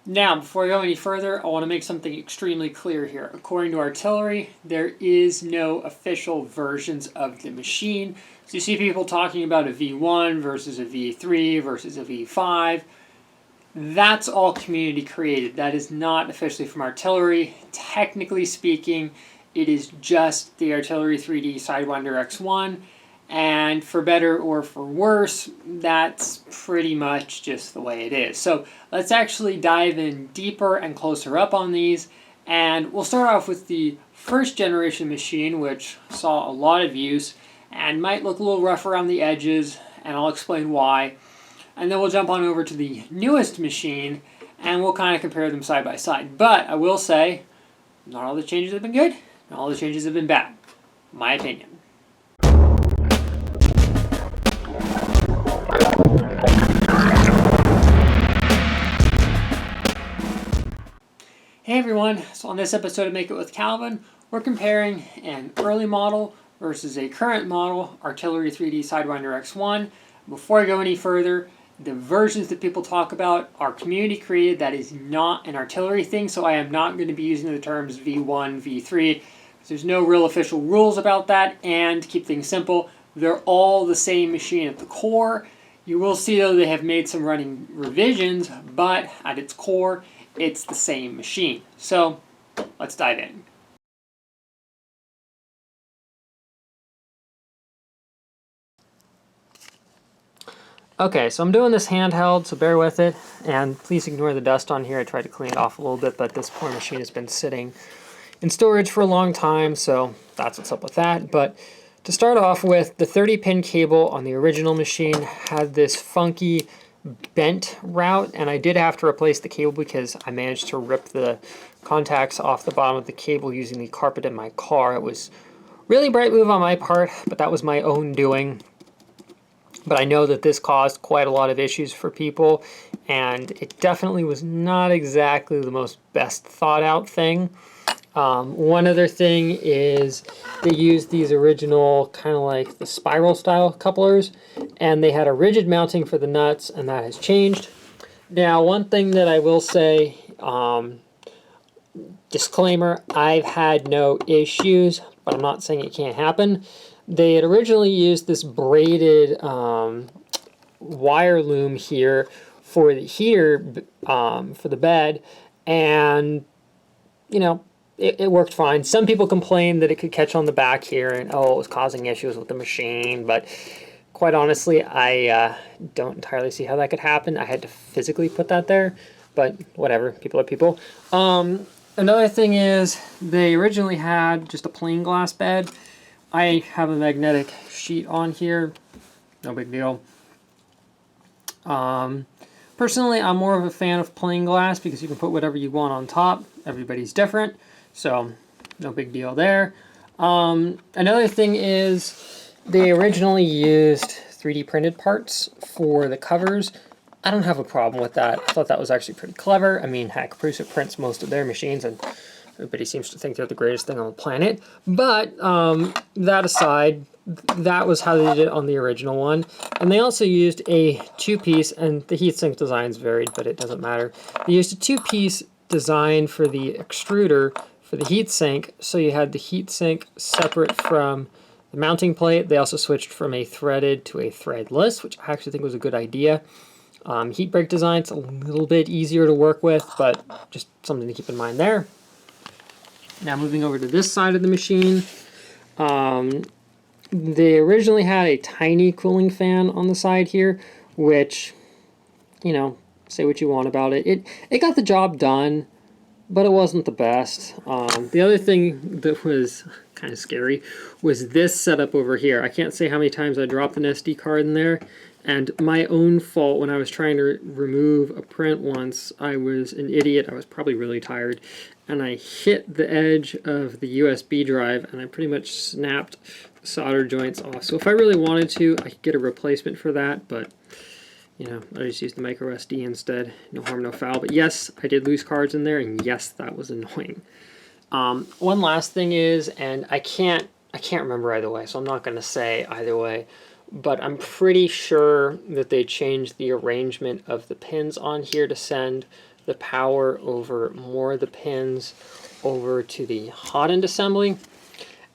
Now, before I go any further, I want to make something extremely clear here. According to Artillery, there is no official versions of the machine. So you see people talking about a V1 versus a V3 versus a V5. That's all community created. That is not officially from Artillery. Technically speaking, it is just the Artillery 3D Sidewinder X1. And for better or for worse, that's pretty much just the way it is. So let's actually dive in deeper and closer up on these. And we'll start off with the first generation machine, which saw a lot of use and might look a little rough around the edges, and I'll explain why. And then we'll jump on over to the newest machine, and we'll kind of compare them side by side. But I will say, not all the changes have been good, not all the changes have been bad. My opinion. Hey everyone, so on this episode of Make It with Calvin, we're comparing an early model versus a current model, Artillery 3D Sidewinder X1. Before I go any further, the versions that people talk about are community created. That is not an Artillery thing, so I am not going to be using the terms V1, V3. There's no real official rules about that, and to keep things simple, they're all the same machine at the core. You will see though they have made some running revisions, but at its core, it's the same machine. So let's dive in. Okay, so I'm doing this handheld, so bear with it, and please ignore the dust on here. I tried to clean it off a little bit, but this poor machine has been sitting in storage for a long time, so that's what's up with that. But to start off with, the 30-pin cable on the original machine had this funky bent route, and I did have to replace the cable because I managed to rip the contacts off the bottom of the cable using the carpet in my car. It was really bright move on my part, but that was my own doing. But I know that this caused quite a lot of issues for people, and it definitely was not exactly the most best thought out thing. One other thing is they used these original kind of like the spiral style couplers, and they had a rigid mounting for the nuts, and that has changed. Now, one thing that I will say, disclaimer, I've had no issues, but I'm not saying it can't happen. They had originally used this braided wire loom here for the heater for the bed, and you know, it worked fine. Some people complained that it could catch on the back here and, oh, it was causing issues with the machine. But quite honestly, I don't entirely see how that could happen. I had to physically put that there. But whatever, people are people. Another thing is they originally had just a plain glass bed. I have a magnetic sheet on here. No big deal. Personally, I'm more of a fan of plain glass because you can put whatever you want on top. Everybody's different, so no big deal there. Another thing is they originally used 3D printed parts for the covers. I don't have a problem with that. I thought that was actually pretty clever. I mean, heck, Prusa prints most of their machines, and everybody seems to think they're the greatest thing on the planet. But that aside, that was how they did it on the original one. And they also used a two-piece, and the heatsink designs varied, but it doesn't matter. They used a two-piece design for the extruder for the heatsink, so you had the heatsink separate from the mounting plate. They also switched from a threaded to a threadless, which I actually think was a good idea. Heat break design's a little bit easier to work with, but just something to keep in mind there. Now moving over to this side of the machine, they originally had a tiny cooling fan on the side here, which, you know, say what you want about it. It got the job done, but it wasn't the best. The other thing that was kind of scary was this setup over here. I can't say how many times I dropped an SD card in there, and my own fault when I was trying to remove a print once. I was an idiot. I was probably really tired, and I hit the edge of the USB drive, and I pretty much snapped the solder joints off. So if I really wanted to, I could get a replacement for that, but you know, I just used the micro SD instead. No harm, no foul. But yes, I did lose cards in there, and yes, that was annoying. One last thing is, and I can't remember either way, so I'm not going to say either way, but I'm pretty sure that they changed the arrangement of the pins on here to send the power over more of the pins over to the Hotend assembly.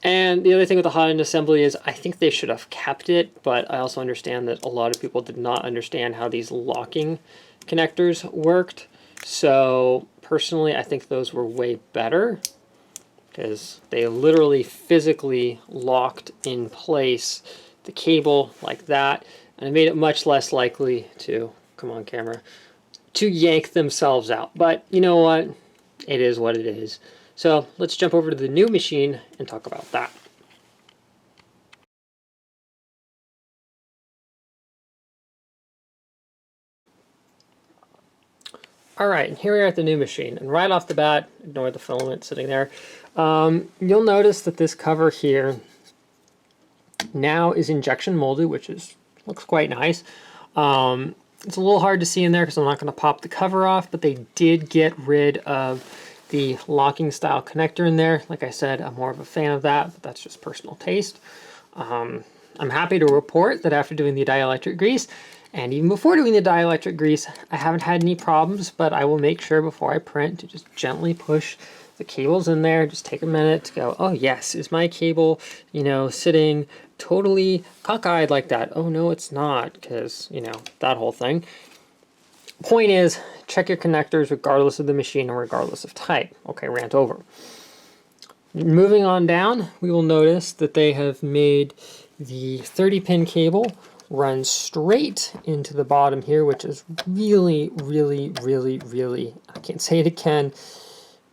And the other thing with the Hotend assembly is I think they should have kept it, but I also understand that a lot of people did not understand how these locking connectors worked. So personally, I think those were way better because they literally physically locked in place the cable like that, and it made it much less likely to, come on camera, to yank themselves out. But you know what? It is what it is. So let's jump over to the new machine and talk about that. All right, here we are at the new machine, and right off the bat, ignore the filament sitting there. You'll notice that this cover here now is injection molded, which looks quite nice. It's a little hard to see in there because I'm not going to pop the cover off, but they did get rid of the locking style connector in there. Like I said, I'm more of a fan of that, but that's just personal taste. I'm happy to report that after doing the dielectric grease, and even before doing the dielectric grease, I haven't had any problems, but I will make sure before I print to just gently push the cables in there. Just take a minute to go, oh yes, is my cable, you know, sitting totally cockeyed like that? Oh no, it's not, because, you know, that whole thing. Point is, check your connectors regardless of the machine and regardless of type. Okay, rant over. Moving on down, we will notice that they have made the 30-pin cable run straight into the bottom here, which is really, really, really, really, I can't say it again,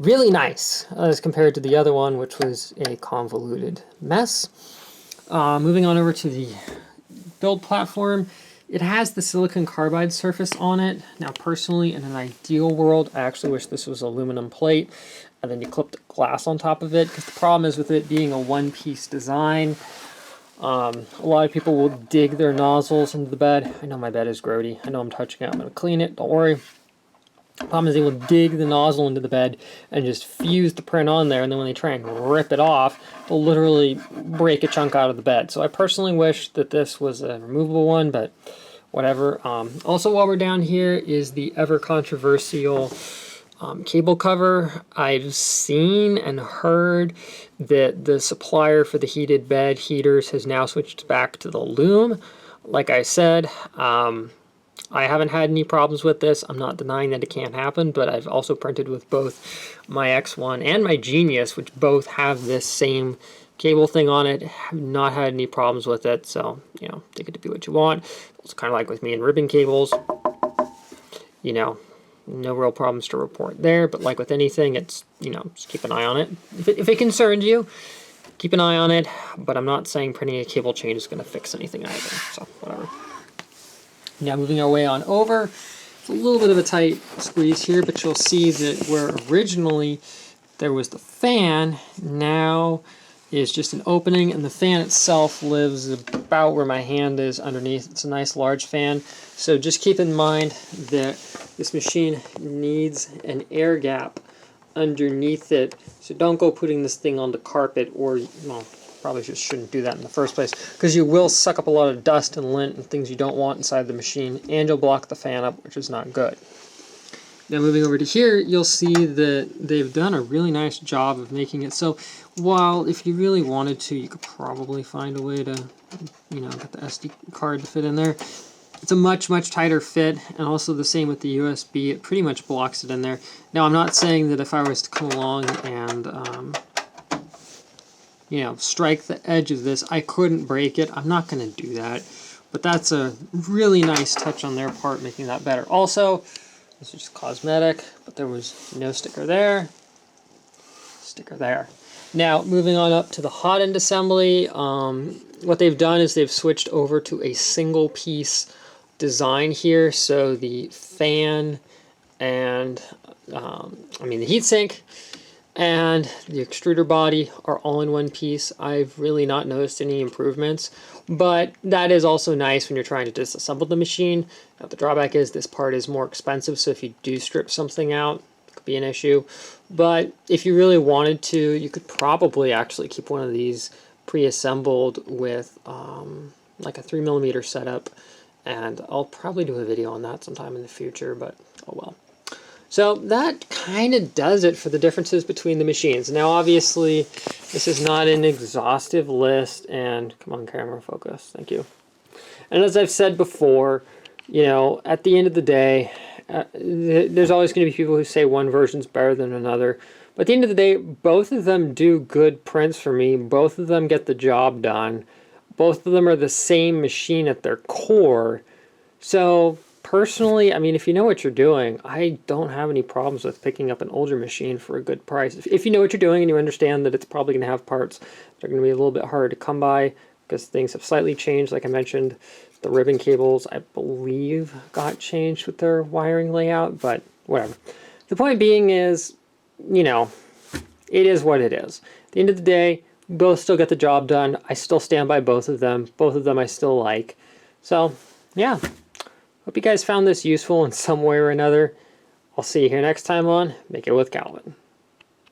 really nice as compared to the other one, which was a convoluted mess. Moving on over to the build platform, it has the silicon carbide surface on it. Now personally, in an ideal world, I actually wish this was aluminum plate and then you clip the glass on top of it, because the problem is with it being a one-piece design, a lot of people will dig their nozzles into the bed. I know my bed is grody. I know I'm touching it. I'm going to clean it. Don't worry. The problem is they will dig the nozzle into the bed and just fuse the print on there, and then when they try and rip it off, they'll literally break a chunk out of the bed. So I personally wish that this was a removable one, but whatever. Also, while we're down here is the ever controversial cable cover. I've seen and heard that the supplier for the heated bed heaters has now switched back to the loom. Like I said, I haven't had any problems with this. I'm not denying that it can't happen, but I've also printed with both my X1 and my Genius, which both have this same cable thing on it. Have not had any problems with it, so, you know, take it to be what you want. It's kind of like with me and ribbon cables. You know, no real problems to report there, but like with anything, it's, you know, just keep an eye on it. If it concerns you, keep an eye on it, but I'm not saying printing a cable chain is going to fix anything either, so whatever. Now moving our way on over, it's a little bit of a tight squeeze here, but you'll see that where originally there was the fan, now is just an opening, and the fan itself lives about where my hand is underneath. It's a nice large fan, so just keep in mind that this machine needs an air gap underneath it, so don't go putting this thing on the carpet, or, well, probably just shouldn't do that in the first place, because you will suck up a lot of dust and lint and things you don't want inside the machine, and you'll block the fan up, which is not good. Now moving over to here, you'll see that they've done a really nice job of making it so while if you really wanted to, you could probably find a way to, you know, get the SD card to fit in there. It's a much, much tighter fit, and also the same with the USB. It pretty much blocks it in there. Now, I'm not saying that if I was to come along and, you know, strike the edge of this, I couldn't break it. I'm not going to do that, but that's a really nice touch on their part, making that better. Also, this is just cosmetic, but there was no sticker there, sticker there. Now, moving on up to the Hotend assembly, what they've done is they've switched over to a single piece design here. So the fan and, the heatsink and the extruder body are all in one piece. I've really not noticed any improvements, but that is also nice when you're trying to disassemble the machine. Now, the drawback is this part is more expensive, so if you do strip something out, it could be an issue. But if you really wanted to, you could probably actually keep one of these pre-assembled with like a 3mm setup, and I'll probably do a video on that sometime in the future, but oh well. So that kind of does it for the differences between the machines. Now, obviously, this is not an exhaustive list, and come on, camera, focus. Thank you. And as I've said before, you know, at the end of the day, there's always going to be people who say one version's better than another. But at the end of the day, both of them do good prints for me. Both of them get the job done. Both of them are the same machine at their core. So personally, I mean, if you know what you're doing, I don't have any problems with picking up an older machine for a good price. If you know what you're doing and you understand that it's probably going to have parts that are going to be a little bit harder to come by because things have slightly changed. Like I mentioned, the ribbon cables, I believe, got changed with their wiring layout, but whatever. The point being is, you know, it is what it is. At the end of the day, both still get the job done. I still stand by both of them. Both of them I still like. So, yeah. Hope you guys found this useful in some way or another. I'll see you here next time on Make It with Calvin.